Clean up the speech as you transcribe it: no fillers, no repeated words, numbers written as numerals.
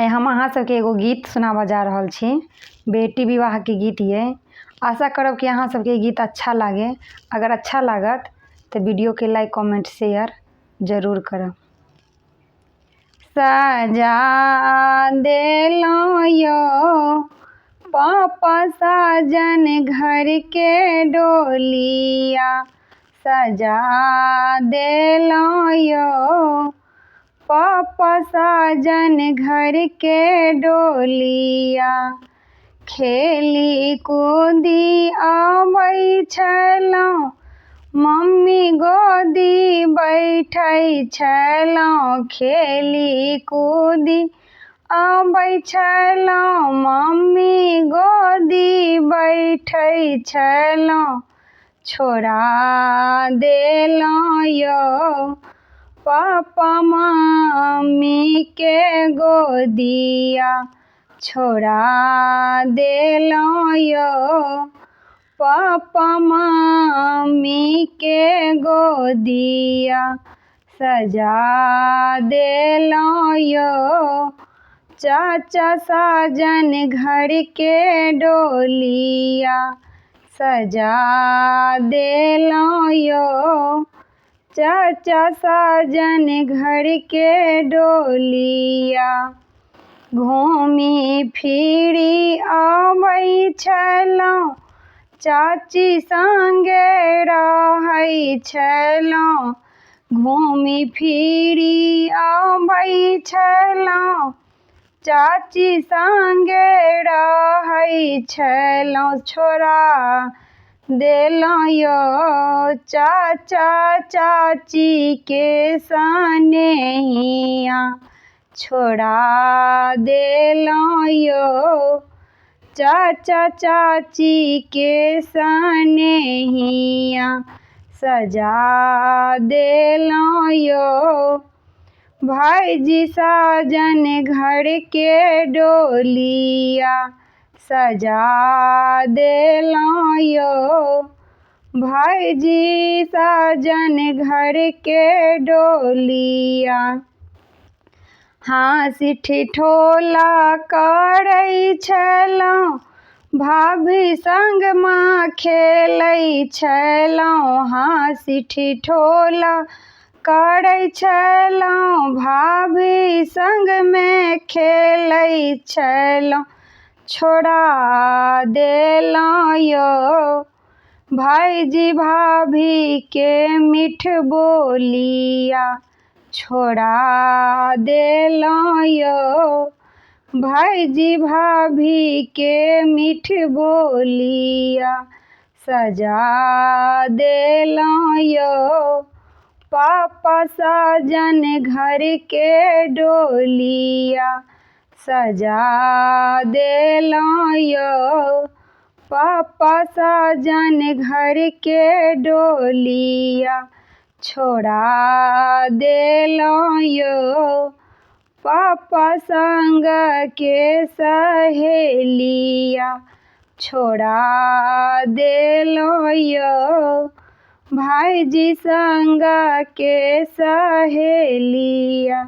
हम अहाँ सबके एगो गीत सुनाबऽ जा रहल छी। बेटी विवाह के गीत ये। आशा करब कि अहाँ सबके गीत अच्छा लागे। अगर अच्छा लागत तो वीडियो के लाइक कमेंट शेयर जरूर करब। सजा देलो यो पापा साजन घर के डोलिया, सजा देलो यो पापा साजन घर के डोलिया। खेली कूदी आबै छलहुँ, मम्मी गोदी बैठै छलहुँ। खेली कूदी आबै छलहुँ, मम्मी गोदी बैठै छलहुँ। छोड़ा देलहुँ यो पापा मम्मी के गोदिया, छोड़ा देलहुँ यो पापा मम्मी के गोदिया। सजा देलहुँ यो चाचा साजन घर के डोलिया, सजा देलहुँ यो चाचा साजन घर के डोलिया। घूमी फिरी आबै छलहुँ, चाची संगे रहै छलहुँ। घूमी फिरी आबै छलहुँ, चाची संगे रहै छलहुँ। छोड़ा देलहुँ यो चाचा चाची के सनेहिया, छोड़ा देलहुँ यो चाचा चाची के सनेहिया। सजा देलहुँ यो भाईजी साजन घर के डोलिया, सजा देलहुँ यो भाईजी साजन घर के डोलिया। हँसी ठिठोला करै छलहुँ, भाभी संगमा खेलै छलहुँ। हँसी ठिठोला करै छलहुँ, भाभी संगमे खेलै छलहुँ। छोड़ा देलहुँ यो भाईजी भाभी के मीठ बोलिया, छोड़ा देलहुँ यो भाईजी भाभी के मीठ बोलिया। सजा देलहुँ यो पापा साजन घर के डोलिया, सजा देलहुँ यो पापा साजन घर के डोलिया। छोड़ा देलहुँ यो पापा संग के सहेलिया, छोड़ा देलहुँ यो भाईजी संग के सहेलिया।